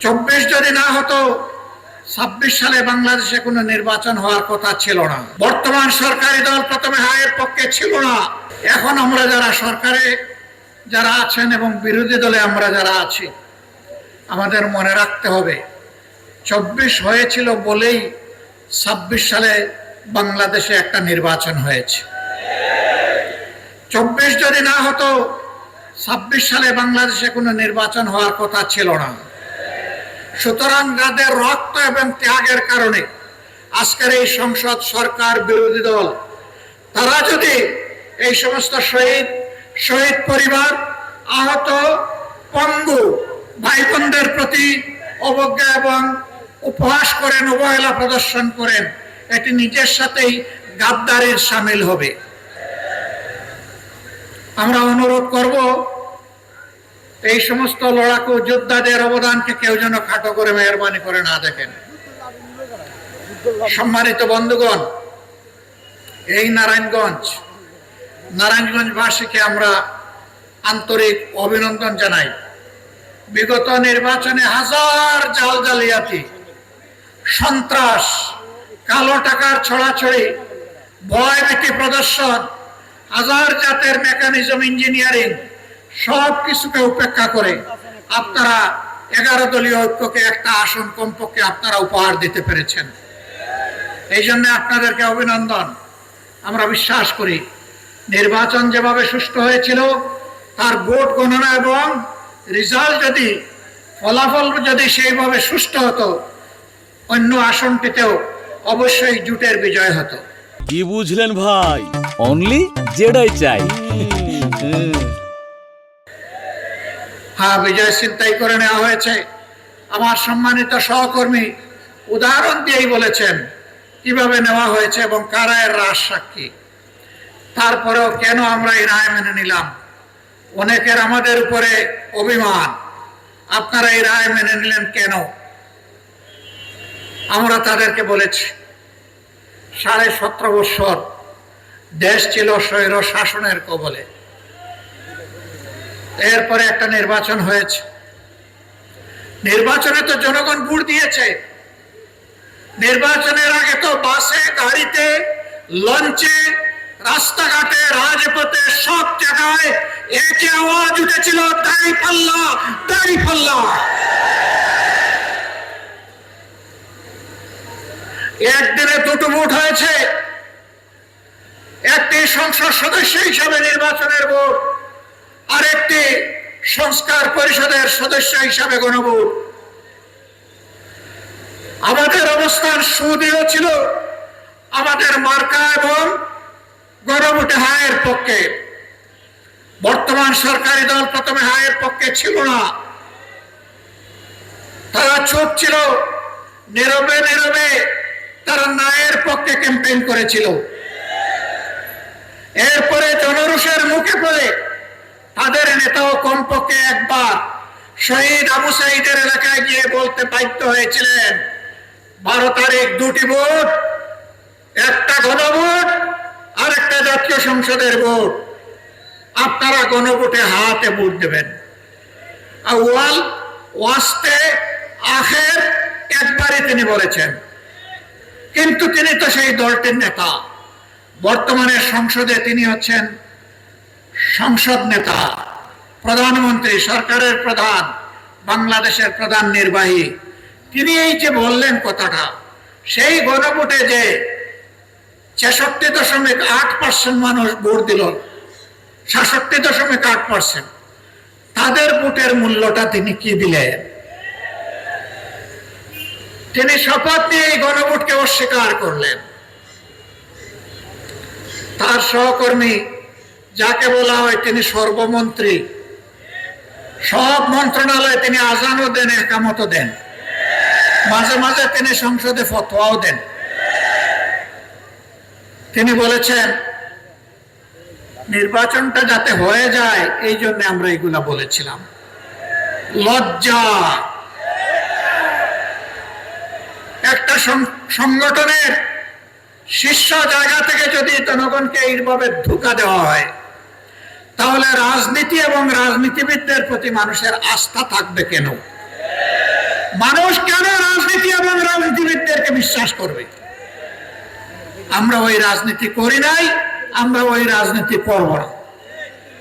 24 যদি না হতো 26 সালে বাংলাদেশে কোনো নির্বাচন হওয়ার কথা ছিল না। বর্তমান সরকারি দল প্রথমে হায়ের পক্ষে ছিল না। এখন আমরা যারা সরকারে যারা আছেন এবং বিরোধী দলে আমরা যারা আছি, আমাদের মনে রাখতে হবে 24 হয়েছিল বলেই 26 সালে বাংলাদেশে একটা নির্বাচন হয়েছে। 24 যদি না হতো 26 সালে বাংলাদেশে কোনো নির্বাচন হওয়ার কথা ছিল না। সুতরাং যাদের রক্ত এবং ত্যাগের কারণে আজকের এই সংসদ, সরকার, বিরোধী দল তারা যদি এই সমস্ত শহীদ পরিবার, আহত পঙ্গু ভাই বোনদের প্রতি অবজ্ঞা এবং উপহাস করেন, অবহেলা প্রদর্শন করেন, এটি নিজের সাথেই গাদ্দারির সামিল হবে। আমরা অনুরোধ করব এই সমস্ত লড়াকু যোদ্ধাদের অবদানকে কেউ যেন খাটো করে মেহরবানি করে না দেখেন। সম্মানিত বন্ধুগণ, এই নারায়ণগঞ্জবাসীকে আমরা আন্তরিক অভিনন্দন জানাই। বিগত নির্বাচনে হাজার জালিয়াতি, সন্ত্রাস, কালো টাকার ছড়াছড়ি, ভয়ভীতি প্রদর্শন, হাজার জাতের মেকানিজম, ইঞ্জিনিয়ারিং সব কিছুকে উপেক্ষা করে আপনারা 11 দলীয় ঐক্যকে একটা আসন কমপক্ষে আপনারা উপহার দিতে পেরেছেন। এই জন্য আপনাদেরকে অভিনন্দন। আমরা বিশ্বাস করি নির্বাচন যেভাবে সুষ্ঠু হয়েছিল, তার ভোট গণনা এবং রেজাল্ট ফলাফল যদি সেইভাবে সুষ্ঠু হতো, অন্য আসনটিতেও অবশ্যই জোটের বিজয় হতো। কি বুঝলেন ভাই? অনলি যেটাই চাই। হ্যাঁ, বিজয় চিন্তাই করে নেওয়া হয়েছে। আমার সম্মানিত সহকর্মী উদাহরণ দিয়েই বলেছেন কিভাবে নেওয়া হয়েছে এবং কারা এর রাজ সাক্ষী। তারপরেও কেন আমরা এই রায় মেনে নিলাম? অনেকের আমাদের উপরে অভিমান, আপনারা এই রায় মেনে নিলেন কেন? আমরা তাদেরকে বলেছি 17.5 বছর দেশ ছিল স্বৈর শাসনের কবলে। এরপরে একটা নির্বাচন হয়েছে। নির্বাচনে তো জনগণ ভোট দিয়েছে। নির্বাচনের আগে তো বাসে, গাড়িতে, লঞ্চে, রাস্তাঘাটে, রাজপথে সব জায়গায় একই আওয়াজ উঠেছিল, দাঁড়িপাল্লা, দাঁড়িপাল্লা। একদিনে 2টো ভোট হয়েছে। একটি সংসদ সদস্য হিসাবে নির্বাচনের ভোট, আরেকটি সংস্কার পরিষদের সদস্য হিসাবে গণভোট। আমাদের অবস্থান সুদৃঢ় ছিল, আমাদের মার্কা এবং গণভোটে হায়ের পক্ষে। বর্তমান সরকারি দল প্রথমে হায়ের পক্ষে ছিল না। তারা চুপ ছিল, নীরবে নীরবে তারা নায়ের পক্ষে ক্যাম্পেইন করেছিল। এরপরে জনরোষের মুখে পড়ে তাদের নেতাও কমপক্ষে একবার শহীদ আবু সাঈদের এলাকায় গিয়ে বলতে বাধ্য হয়েছিলেন, 12 তারিখ 2টি ভোট, একটা গণভোট আর একটা জাতীয় সংসদের ভোট, আপনারা গণভোটে হাতে ভোট দেবেন। আউয়াল ওয়াস্তে আখের একবারই তিনি বলেছেন। কিন্তু তিনি তো সেই দলটির নেতা। বর্তমানে সংসদে তিনি হচ্ছেন সংসদ নেতা, প্রধানমন্ত্রী, সরকারের প্রধান, বাংলাদেশের প্রধান নির্বাহী। তিনি এই যে বললেন কথাটা, সেই গণভোটে যে 66.8% মানুষ ভোট দিল, 66.8%, তাদের ভোটের মূল্যটা তিনি কি দিলেন? তিনি শপথ নিয়ে এই গণভোটকে অস্বীকার করলেন। তার সহকর্মী যাকে বলা হয় তিনি সর্বমন্ত্রী, সব মন্ত্রণালয়ে তিনি আজানও দেন, একামতও দেন, মাঝে মাঝে তিনি সংসদে ফতোয়াও দেন। তিনি বলেছেন নির্বাচনটা যাতে হয়ে যায়, এই জন্য আমরা এগুলা বলেছিলাম। লজ্জা! একটা সংগঠনের শীর্ষ জায়গা থেকে যদি জনগণকে এইভাবে ধোঁকা দেওয়া হয়, তাহলে রাজনীতি এবং রাজনীতিবিদদের প্রতি মানুষের আস্থা থাকবে কেন? মানুষ কেন রাজনীতি এবং রাজনীতিবিদদেরকে বিশ্বাস করবে? আমরা ওই রাজনীতি করি নাই, আমরা ওই রাজনীতি করব না।